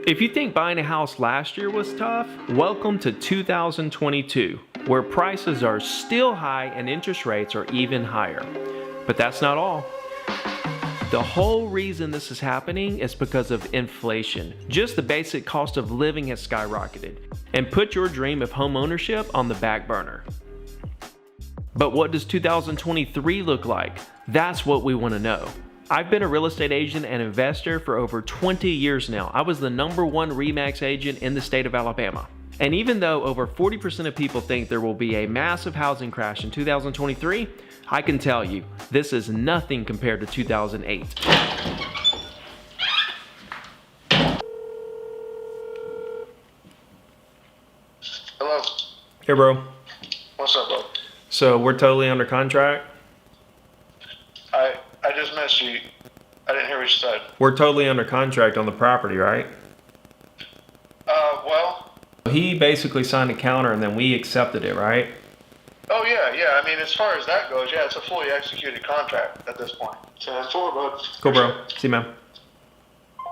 If you think buying a house last year was tough, welcome to 2022, where prices are still high and interest rates are even higher. But that's not all. The whole reason this is happening is because of inflation. Just the basic cost of living has skyrocketed and put your dream of home ownership on the back burner. But what does 2023 look like? That's what we want to know. I've been a real estate agent and investor for over 20 years now. I was the #1 RE/MAX agent in the state of Alabama. And even though over 40% of people think there will be a massive housing crash in 2023, I can tell you, this is nothing compared to 2008. Hello. Hey, bro. What's up, bro? So we're totally under contract? I just missed you. I didn't hear what you said. We're totally under contract on the property, right? Well. He basically signed a counter and then we accepted it, right? Oh, yeah. I mean, as far as that goes, yeah, it's a fully executed contract at this point. 10-4, bud. Cool, bro. See you, man.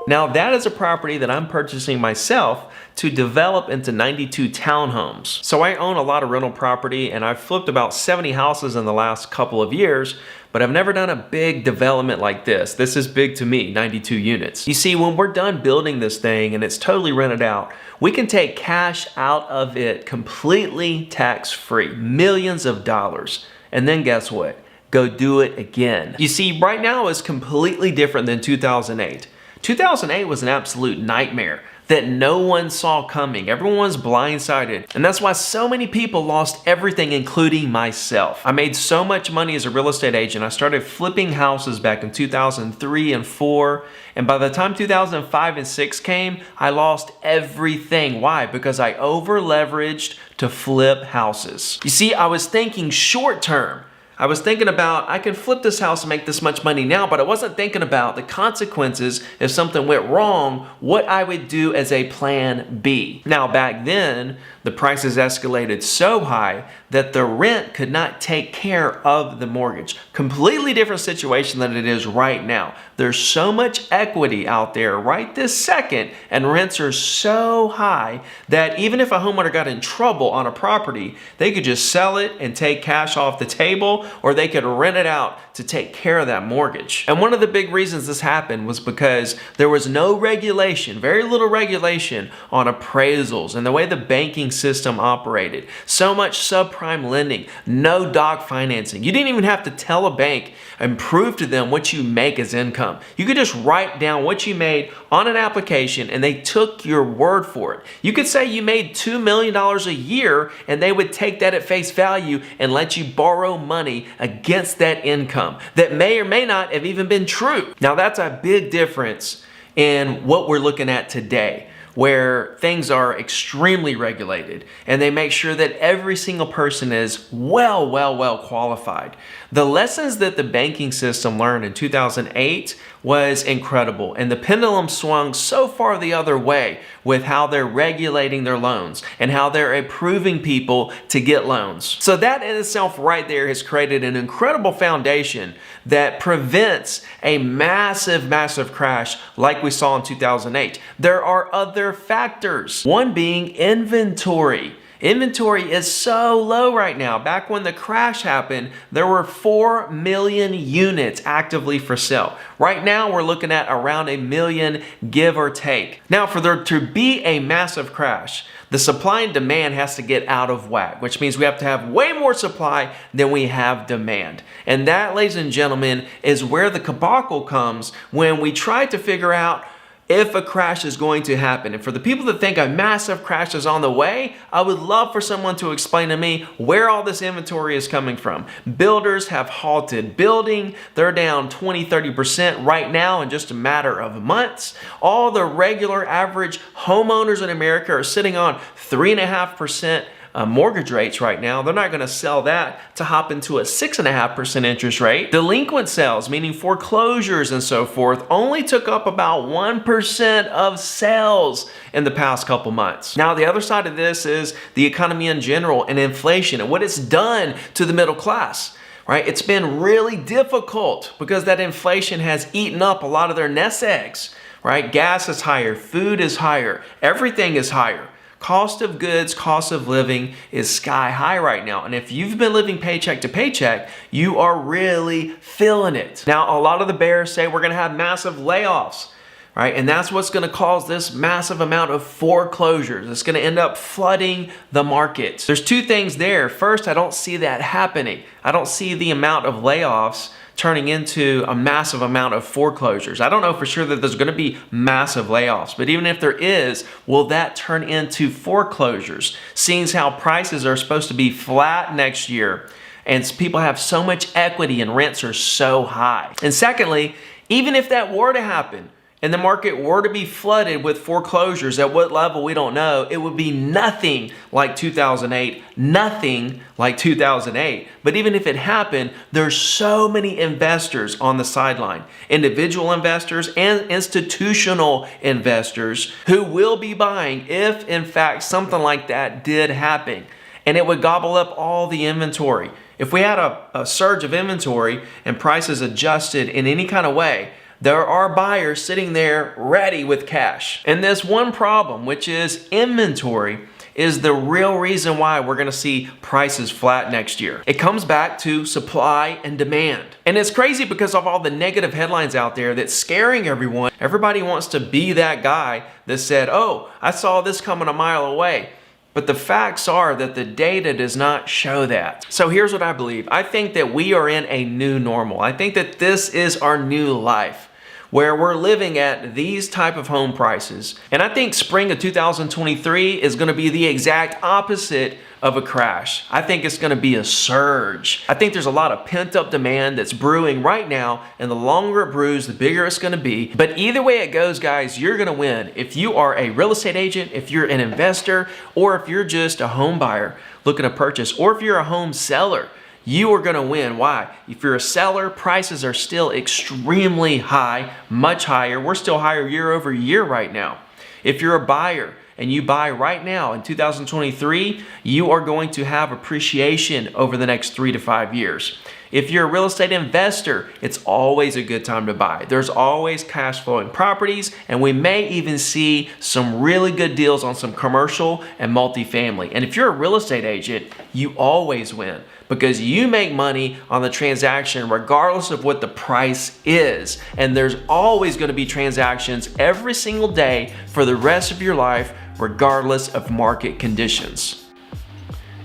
Now, that is a property that I'm purchasing myself to develop into 92 townhomes. So I own a lot of rental property and I've flipped about 70 houses in the last couple of years, but I've never done a big development like this. This is big to me, 92 units. You see, when we're done building this thing and it's totally rented out, we can take cash out of it completely tax-free, millions of dollars. And then guess what? Go do it again. You see, right now is completely different than 2008. 2008 was an absolute nightmare that no one saw coming. Everyone was blindsided. And that's why so many people lost everything, including myself. I made so much money as a real estate agent. I started flipping houses back in 2003 and 4. And by the time 2005 and 6 came, I lost everything. Why? Because I over leveraged to flip houses. You see, I was thinking short term. I was thinking about, I can flip this house and make this much money now, but I wasn't thinking about the consequences if something went wrong, what I would do as a plan B. Now, back then, the prices escalated so high that the rent could not take care of the mortgage. Completely different situation than it is right now. There's so much equity out there right this second, and rents are so high that even if a homeowner got in trouble on a property, they could just sell it and take cash off the table, or they could rent it out to take care of that mortgage. And one of the big reasons this happened was because there was no regulation, very little regulation on appraisals and the way the banking system operated. So much subprime lending, no doc financing. You didn't even have to tell a bank and prove to them what you make as income. You could just write down what you made on an application and they took your word for it. You could say you made $2 million a year and they would take that at face value and let you borrow money against that income that may or may not have even been true. Now that's a big difference in what we're looking at today, where things are extremely regulated and they make sure that every single person is well qualified. The lessons that the banking system learned in 2008 was incredible, and the pendulum swung so far the other way with how they're regulating their loans and how they're approving people to get loans. So that in itself right there has created an incredible foundation that prevents a massive crash like we saw in 2008. There are other factors, one being inventory. Inventory is so low right now. Back when the crash happened, there were 4 million units actively for sale. Right now, we're looking at around 1 million, give or take. Now, for there to be a massive crash, the supply and demand has to get out of whack, which means we have to have way more supply than we have demand. And that, ladies and gentlemen, is where the debacle comes when we try to figure out if a crash is going to happen. And for the people that think a massive crash is on the way, I would love for someone to explain to me where all this inventory is coming from. Builders have halted building. They're down 20-30% right now in just a matter of months. All the regular average homeowners in America are sitting on 3.5% mortgage rates right now. They're not going to sell that to hop into a 6.5% interest rate. Delinquent sales, meaning foreclosures and so forth, only took up about 1% of sales in the past couple months. Now, the other side of this is the economy in general and inflation and what it's done to the middle class. Right? It's been really difficult because that inflation has eaten up a lot of their nest eggs. right? Gas is higher, food is higher, everything is higher. Cost of goods, cost of living is sky high right now. And if you've been living paycheck to paycheck, you are really feeling it. Now, a lot of the bears say we're gonna have massive layoffs, right? And that's what's gonna cause this massive amount of foreclosures. It's gonna end up flooding the market. There's two things there. First, I don't see that happening. I don't see the amount of layoffs turning into a massive amount of foreclosures. I don't know for sure that there's gonna be massive layoffs, but even if there is, will that turn into foreclosures? Seeing as how prices are supposed to be flat next year and people have so much equity and rents are so high. And secondly, even if that were to happen, and the market were to be flooded with foreclosures, at what level we don't know, it would be nothing like 2008, nothing like 2008. But even if it happened, there's so many investors on the sideline, individual investors and institutional investors who will be buying if in fact something like that did happen. And it would gobble up all the inventory. If we had a surge of inventory and prices adjusted in any kind of way, there are buyers sitting there ready with cash. And this one problem, which is inventory, is the real reason why we're gonna see prices flat next year. It comes back to supply and demand. And it's crazy because of all the negative headlines out there that's scaring everyone. Everybody wants to be that guy that said, oh, I saw this coming a mile away. But the facts are that the data does not show that. So here's what I believe. I think that we are in a new normal. I think that this is our new life, where we're living at these type of home prices. And I think spring of 2023 is gonna be the exact opposite of a crash. I think it's gonna be a surge. I think there's a lot of pent up demand that's brewing right now, and the longer it brews, the bigger it's gonna be. But either way it goes, guys, you're gonna win. If you are a real estate agent, if you're an investor, or if you're just a home buyer looking to purchase, or if you're a home seller, you are gonna win. Why? If you're a seller, prices are still extremely high, much higher. We're still higher year over year right now. If you're a buyer and you buy right now in 2023, you are going to have appreciation over the next 3 to 5 years. If you're a real estate investor, it's always a good time to buy. There's always cash flowing properties, and we may even see some really good deals on some commercial and multifamily. And if you're a real estate agent, you always win because you make money on the transaction regardless of what the price is. And there's always going to be transactions every single day for the rest of your life, regardless of market conditions.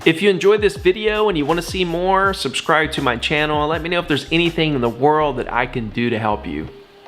If you enjoyed this video and you want to see more, subscribe to my channel and let me know if there's anything in the world that I can do to help you.